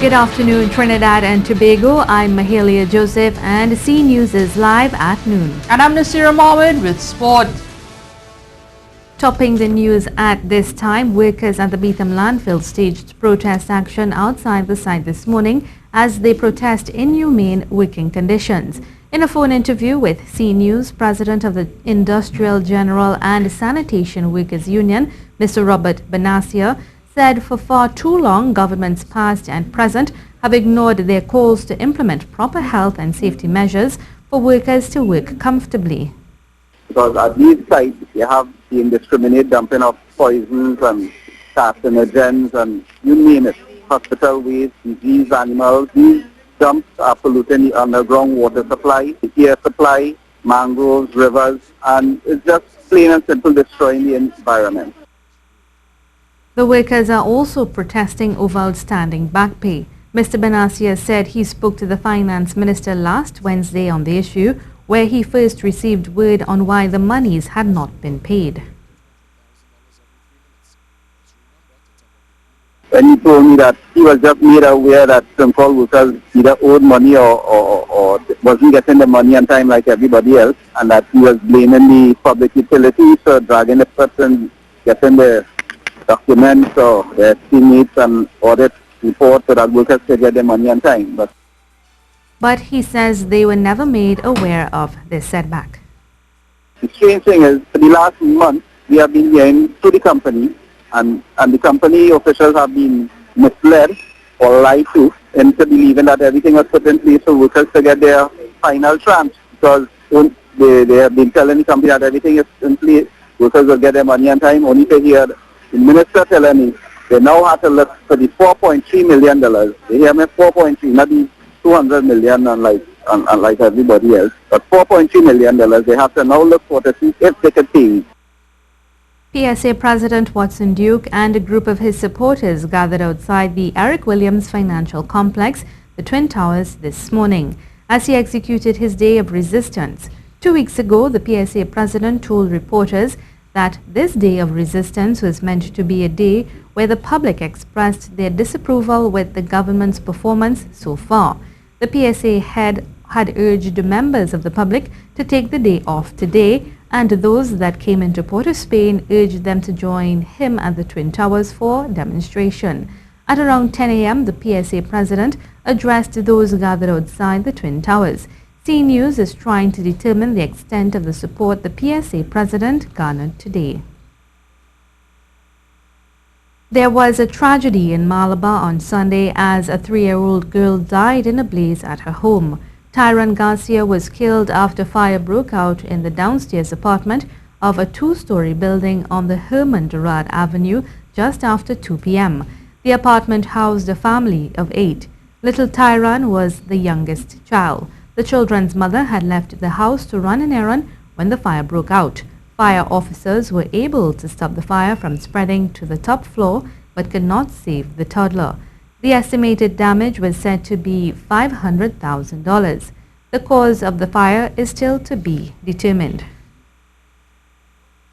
Good afternoon, Trinidad and Tobago. I'm Mahalia Joseph and C News is live at noon. And I'm Nasira Mohammed with sport. Topping the news at this time, workers at the Beetham Landfill staged protest action outside the site this morning as they protest inhumane working conditions. In a phone interview with C News, President of the Industrial General and Sanitation Workers Union, Mr. Robert Benassia, said for far too long governments past and present have ignored their calls to implement proper health and safety measures for workers to work comfortably. Because at these sites you have the indiscriminate dumping of poisons and carcinogens and you name it, hospital waste, disease animals. These dumps are polluting the underground water supply, the air supply, mangroves, rivers, and it's just plain and simple destroying the environment. The workers are also protesting over outstanding back pay. Mr. Benassia said he spoke to the finance minister last Wednesday on the issue, where he first received word on why the monies had not been paid. When he told me that he was just made aware that some call workers either owed money or wasn't getting the money on time like everybody else, and that he was blaming the public utilities for dragging the person, getting the documents or the estimates and audit reports so that workers could get their money on time. But he says they were never made aware of this setback. The strange thing is, for the last month, we have been hearing through the company, and the company officials have been misled or lied to into believing that everything was put in place for workers to get their final tranche, because they have been telling the company that everything is in place, workers will get their money on time, only to hear the minister telling me they now have to look for the $4.3 million. They hear me 4.3, not the 200 million unlike everybody else, but $4.3 million they have to now look for to see if they can pay. PSA President Watson Duke and a group of his supporters gathered outside the Eric Williams Financial Complex, the Twin Towers, this morning, as he executed his day of resistance. 2 weeks ago, the PSA President told reporters that this day of resistance was meant to be a day where the public expressed their disapproval with the government's performance so far. The PSA head had urged members of the public to take the day off today, and those that came into Port of Spain urged them to join him at the Twin Towers for demonstration. At around 10 a.m., the PSA president addressed those gathered outside the Twin Towers. C News is trying to determine the extent of the support the PSA president garnered today. There was a tragedy in Malabar on Sunday as a 3-year-old girl died in a blaze at her home. Tyron Garcia was killed after fire broke out in the downstairs apartment of a 2-story building on the Herman Durrard Avenue just after 2 p.m. The apartment housed a family of 8. Little Tyron was the youngest child. The children's mother had left the house to run an errand when the fire broke out. Fire officers were able to stop the fire from spreading to the top floor but could not save the toddler. The estimated damage was said to be $500,000. The cause of the fire is still to be determined.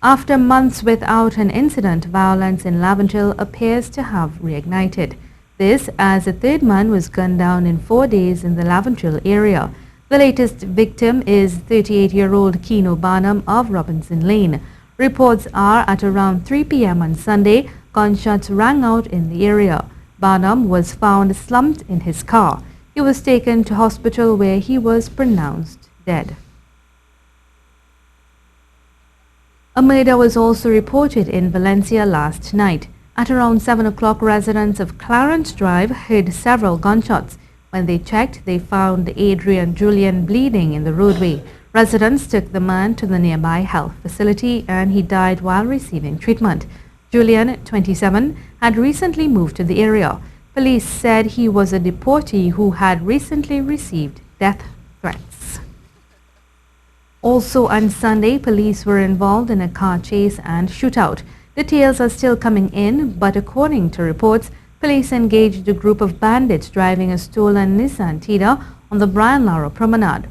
After months without an incident, violence in Lavender appears to have reignited. This as a third man was gunned down in 4 days in the Lavender area. The latest victim is 38-year-old Keno Barnum of Robinson Lane. Reports are at around 3 p.m. on Sunday, gunshots rang out in the area. Barnum was found slumped in his car. He was taken to hospital where he was pronounced dead. A murder was also reported in Valencia last night. At around 7 o'clock, residents of Clarence Drive heard several gunshots. When they checked, they found Adrian Julian bleeding in the roadway. Residents took the man to the nearby health facility and he died while receiving treatment. Julian, 27, had recently moved to the area. Police said he was a deportee who had recently received death threats. Also on Sunday, police were involved in a car chase and shootout. Details are still coming in, but according to reports, police engaged a group of bandits driving a stolen Nissan Tida on the Brian Lara Promenade.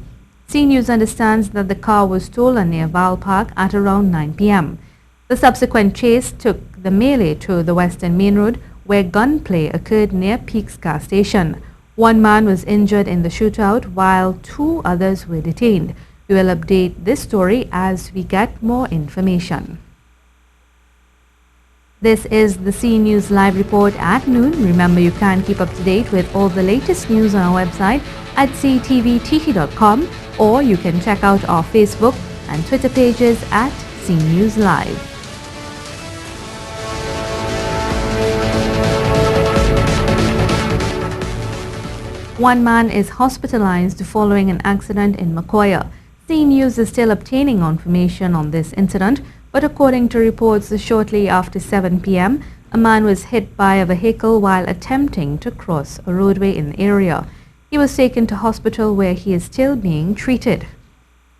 C News understands that the car was stolen near Val Park at around 9 p.m. The subsequent chase took the melee to the Western Main Road, where gunplay occurred near Peaks gas station. One man was injured in the shootout while 2 others were detained. We will update this story as we get more information. This is the C News Live Report at noon. Remember, you can keep up to date with all the latest news on our website at ctvtt.com, or you can check out our Facebook and Twitter pages at C News Live. One man is hospitalized following an accident in Macoya. C News is still obtaining information on this incident, but according to reports, shortly after 7 p.m., a man was hit by a vehicle while attempting to cross a roadway in the area. He was taken to hospital where he is still being treated.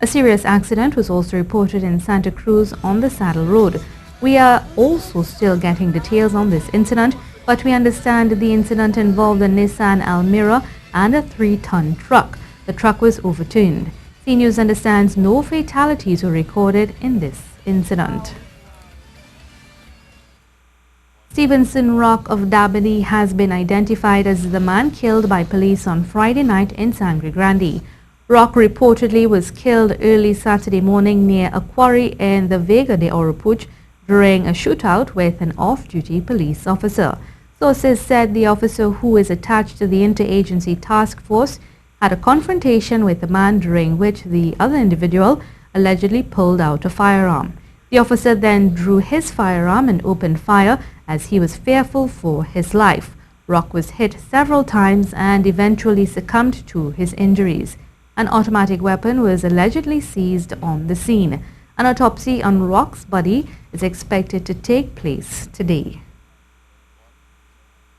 A serious accident was also reported in Santa Cruz on the Saddle Road. We are also still getting details on this incident, but we understand the incident involved a Nissan Almera and a 3-ton truck. The truck was overturned. C News understands no fatalities were recorded in this incident. Stevenson Rock of Dabney has been identified as the man killed by police on Friday night in Sangre Grande. Rock reportedly was killed early Saturday morning near a quarry in the Vega de Oropouche during a shootout with an off-duty police officer. Sources said the officer, who is attached to the interagency task force, had a confrontation with the man during which the other individual allegedly pulled out a firearm. The officer then drew his firearm and opened fire as he was fearful for his life. Rock was hit several times and eventually succumbed to his injuries. An automatic weapon was allegedly seized on the scene. An autopsy on Rock's body is expected to take place today.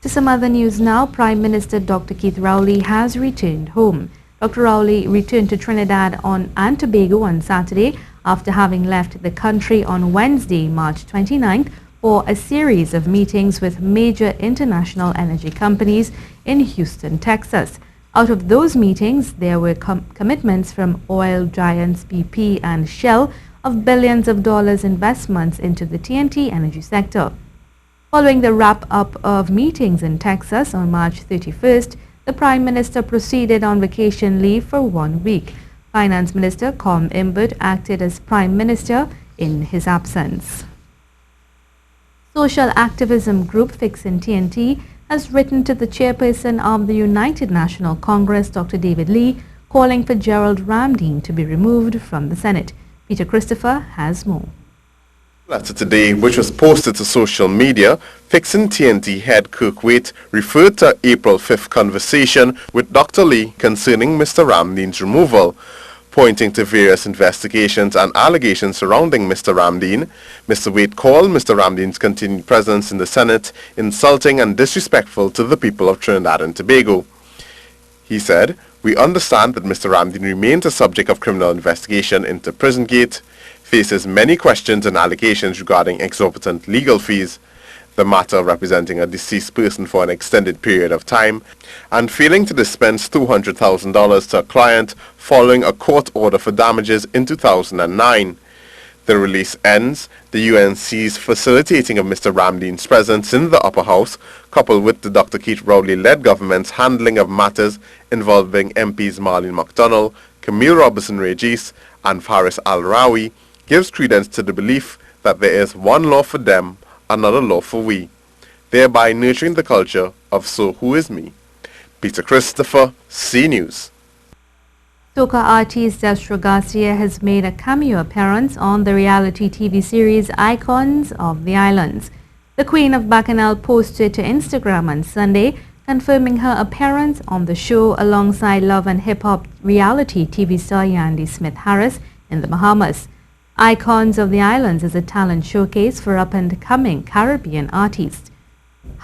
To some other news now, Prime Minister Dr. Keith Rowley has returned home. Dr. Rowley returned to Trinidad and Tobago on Saturday after having left the country on Wednesday, March 29th, for a series of meetings with major international energy companies in Houston, Texas. Out of those meetings, there were commitments from oil giants BP and Shell of billions of dollars investments into the TNT energy sector. Following the wrap-up of meetings in Texas on March 31st, the Prime Minister proceeded on vacation leave for 1 week. Finance Minister Com Imbert acted as Prime Minister in his absence. Social activism group Fixin' TNT has written to the chairperson of the United National Congress, Dr. David Lee, calling for Gerald Ramdeen to be removed from the Senate. Peter Christopher has more. Letter today, which was posted to social media, Fixin' TNT head Kirk Waite referred to April 5th conversation with Dr. Lee concerning Mr. Ramdeen's removal. Pointing to various investigations and allegations surrounding Mr. Ramdeen, Mr. Waite called Mr. Ramdeen's continued presence in the Senate insulting and disrespectful to the people of Trinidad and Tobago. He said, "We understand that Mr. Ramdeen remains a subject of criminal investigation into Prison Gate, faces many questions and allegations regarding exorbitant legal fees, the matter representing a deceased person for an extended period of time, and failing to dispense $200,000 to a client following a court order for damages in 2009. The release ends the UNC's facilitating of Mr. Ramdeen's presence in the upper house, coupled with the Dr. Keith Rowley-led government's handling of matters involving MPs Marlene McDonnell, Camille Robertson-Regis, and Faris Al-Rawi, gives credence to the belief that there is one law for them, another law for we, thereby nurturing the culture of so who is me. Peter Christopher, C News. Soca artist Destra Garcia has made a cameo appearance on the reality TV series Icons of the Islands. The Queen of Bacchanal posted to Instagram on Sunday, confirming her appearance on the show alongside love and hip-hop reality TV star Yandy Smith-Harris in the Bahamas. Icons of the Islands is a talent showcase for up-and-coming Caribbean artists.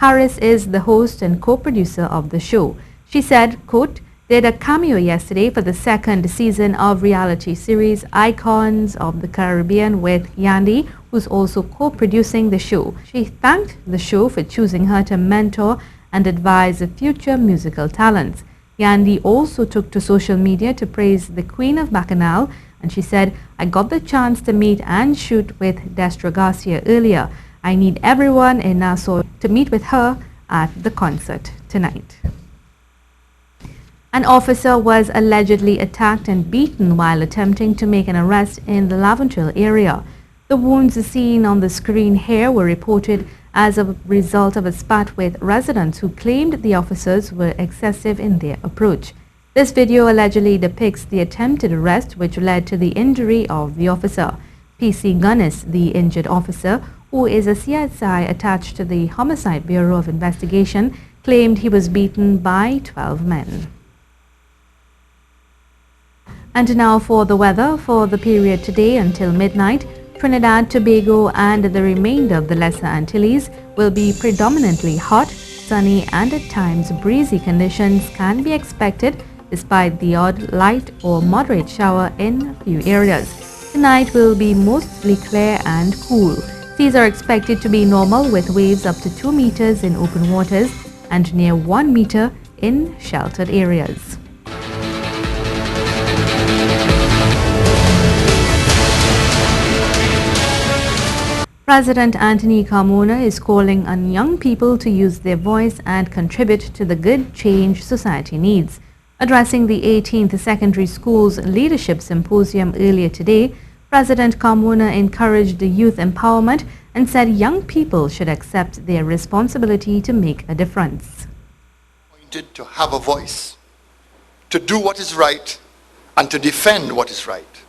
Harris is the host and co-producer of the show. She said, quote, "Did a cameo yesterday for the second season of reality series Icons of the Caribbean with Yandy, who's also co-producing the show. She thanked the show for choosing her to mentor and advise the future musical talents. Yandy also took to social media to praise the Queen of Bacchanal, and she said, I got the chance to meet and shoot with Destra Garcia earlier. I need everyone in Nassau to meet with her at the concert tonight. An officer was allegedly attacked and beaten while attempting to make an arrest in the Lavender area. The wounds seen on the screen here were reported as a result of a spat with residents who claimed the officers were excessive in their approach. This video allegedly depicts the attempted arrest which led to the injury of the officer. PC Gunnis, the injured officer, who is a CSI attached to the Homicide Bureau of Investigation, claimed he was beaten by 12 men. And now for the weather for the period today until midnight. Trinidad, Tobago and the remainder of the Lesser Antilles will be predominantly hot, sunny and at times breezy conditions can be expected despite the odd light or moderate shower in a few areas. Tonight will be mostly clear and cool. Seas are expected to be normal with waves up to 2 meters in open waters and near 1 meter in sheltered areas. President Anthony Carmona is calling on young people to use their voice and contribute to the good change society needs. Addressing the 18th Secondary Schools Leadership Symposium earlier today, President Carmona encouraged youth empowerment and said young people should accept their responsibility to make a difference. To have a voice, to do what is right and to defend what is right.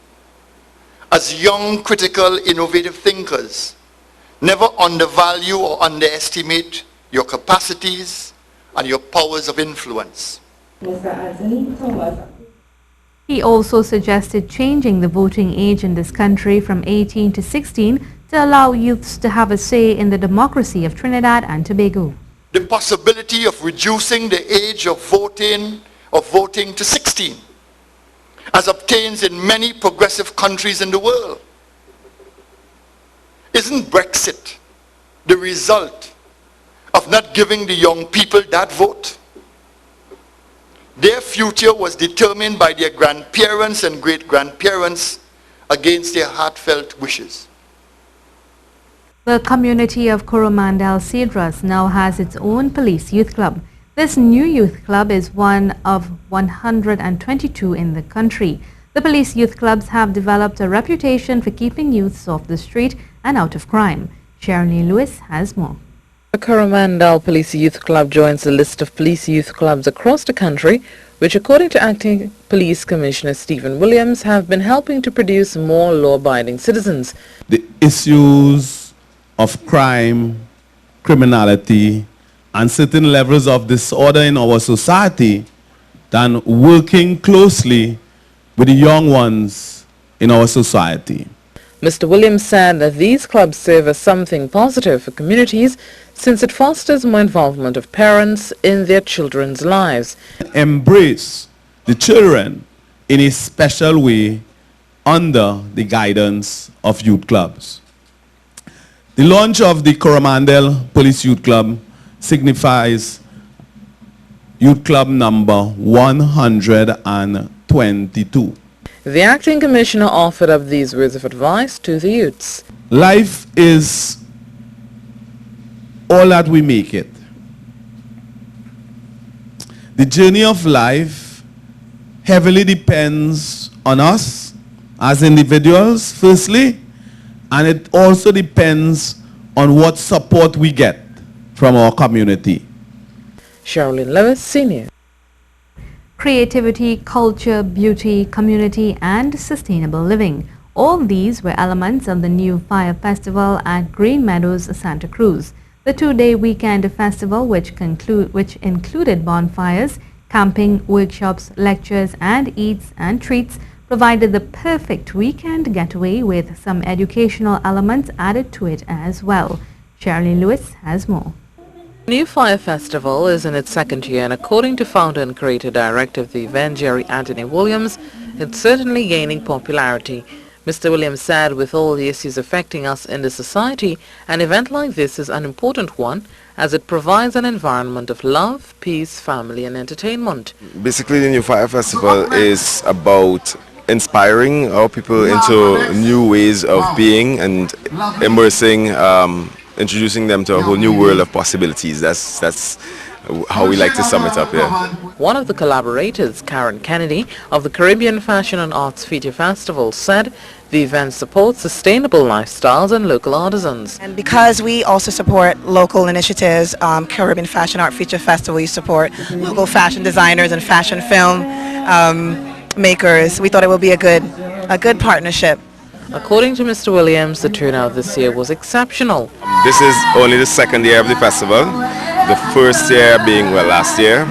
As young, critical, innovative thinkers, never undervalue or underestimate your capacities and your powers of influence. He also suggested changing the voting age in this country from 18 to 16 to allow youths to have a say in the democracy of Trinidad and Tobago. The possibility of reducing the age of voting to 16, as obtains in many progressive countries in the world. Isn't Brexit the result of not giving the young people that vote? Their future was determined by their grandparents and great-grandparents against their heartfelt wishes. The community of Coromandel Cedras now has its own police youth club. This new youth club is one of 122 in the country. The police youth clubs have developed a reputation for keeping youths off the street and out of crime. Shirley Lewis has more. The Coromandel Police Youth Club joins the list of police youth clubs across the country, which according to Acting Police Commissioner Stephen Williams have been helping to produce more law-abiding citizens. The issues of crime, criminality and certain levels of disorder in our society than working closely with the young ones in our society. Mr. Williams said that these clubs serve as something positive for communities since it fosters more involvement of parents in their children's lives. Embrace the children in a special way under the guidance of youth clubs. The launch of the Coromandel Police Youth Club signifies Youth Club number 122. The acting commissioner offered up these words of advice to the youths. Life is all that we make it. The journey of life heavily depends on us as individuals, firstly, and it also depends on what support we get from our community. Sherilyn Lewis, Senior. Creativity, culture, beauty, community and sustainable living. All these were elements of the new Fire Festival at Green Meadows, Santa Cruz. The two-day weekend festival, which included bonfires, camping, workshops, lectures and eats and treats, provided the perfect weekend getaway with some educational elements added to it as well. Shirley Lewis has more. The new Fire Festival is in its second year, and according to founder and creative director of the event, Jerry Anthony Williams, it's certainly gaining popularity. Mr. Williams said with all the issues affecting us in the society, an event like this is an important one as it provides an environment of love, peace, family and entertainment. Basically, the new Fire Festival is about inspiring our people into new ways of being and immersing introducing them to a whole new world of possibilities. That's how we like to sum it up here. One of the collaborators, Karen Kennedy, of the Caribbean Fashion and Arts Feature Festival, said the event supports sustainable lifestyles and local artisans. And because we also support local initiatives, Caribbean Fashion Art Feature Festival, we support local fashion designers and fashion film makers. We thought it would be a good partnership. According to Mr. Williams, the turnout this year was exceptional. This is only the second year of the festival. The first year being, well, last year.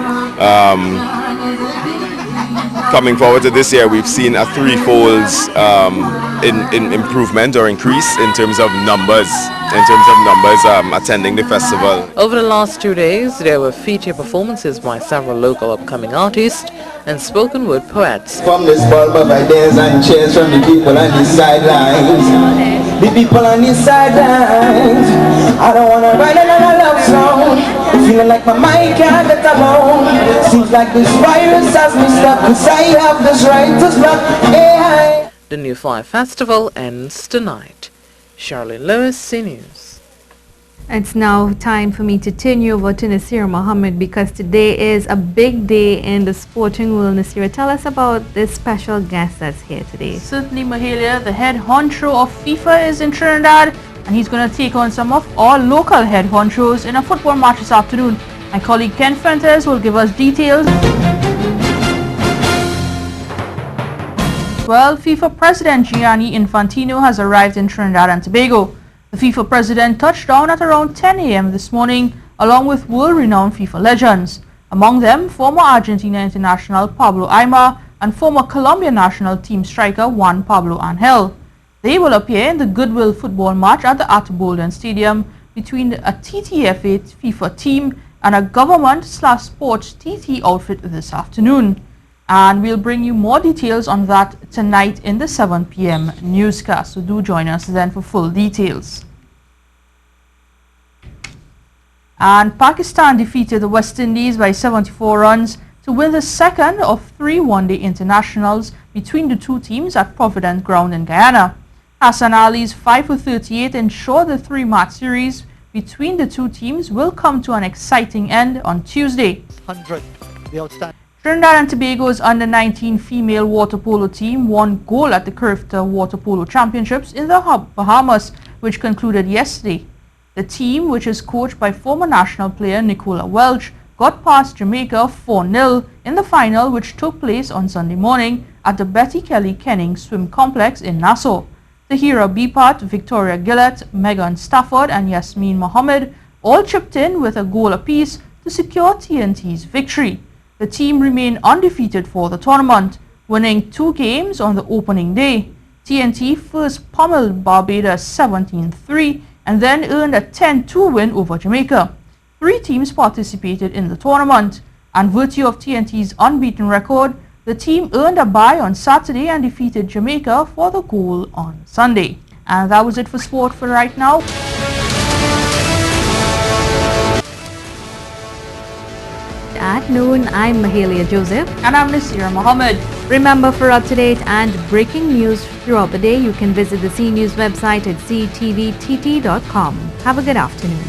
Coming forward to this year, we've seen a threefold in improvement or increase in terms of numbers attending the festival. Over the last 2 days, there were feature performances by several local upcoming artists and spoken word poets. From this bulb of ideas and cheers from the people on the sidelines. The people on the sidelines. I don't want to write another love song. Feeling like my mind can't get alone. Seems like this virus has me stuck, 'cause I have this right to stop. Hey, The New Fire Festival ends tonight. Charlene Lewis, C News. It's now time for me to turn you over to Nasira Mohammed because today is a big day in the sporting world. Nasira, tell us about this special guest that's here today. Certainly, Mahalia, the head honcho of FIFA is in Trinidad, and he's going to take on some of our local head honchos in a football match this afternoon. My colleague Ken Fuentes will give us details. Well, FIFA President Gianni Infantino has arrived in Trinidad and Tobago. The FIFA president touched down at around 10 a.m. this morning, along with world-renowned FIFA legends. Among them, former Argentina international Pablo Aimar and former Colombia national team striker Juan Pablo Angel. They will appear in the Goodwill football match at the Bolden Stadium between a TTFA FIFA team and a government/sports TT outfit this afternoon. And we'll bring you more details on that tonight in the 7 p.m. newscast. So do join us then for full details. And Pakistan defeated the West Indies by 74 runs to win the second of 3 one-day internationals between the two teams at Providence Ground in Guyana. Hassan Ali's 5 for 38 ensured the 3-match series between the two teams will come to an exciting end on Tuesday. 100, the outstanding. Trinidad and Tobago's under-19 female water polo team won gold at the Curved Water Polo Championships in the Bahamas, which concluded yesterday. The team, which is coached by former national player Nicola Welch, got past Jamaica 4-0 in the final, which took place on Sunday morning at the Betty Kelly Kenning Swim Complex in Nassau. Tahira Bipat, Victoria Gillett, Megan Stafford and Yasmin Mohammed all chipped in with a goal apiece to secure TNT's victory. The team remained undefeated for the tournament, winning 2 games on the opening day. TNT first pummeled Barbados 17-3 and then earned a 10-2 win over Jamaica. 3 teams participated in the tournament, and virtue of TNT's unbeaten record, the team earned a bye on Saturday and defeated Jamaica for the goal on Sunday. And that was it for sport for right now. At noon, I'm Mahalia Joseph. And I'm Nasira Mohammed. Remember, for up-to-date and breaking news throughout the day, you can visit the C News website at ctvtt.com. Have a good afternoon.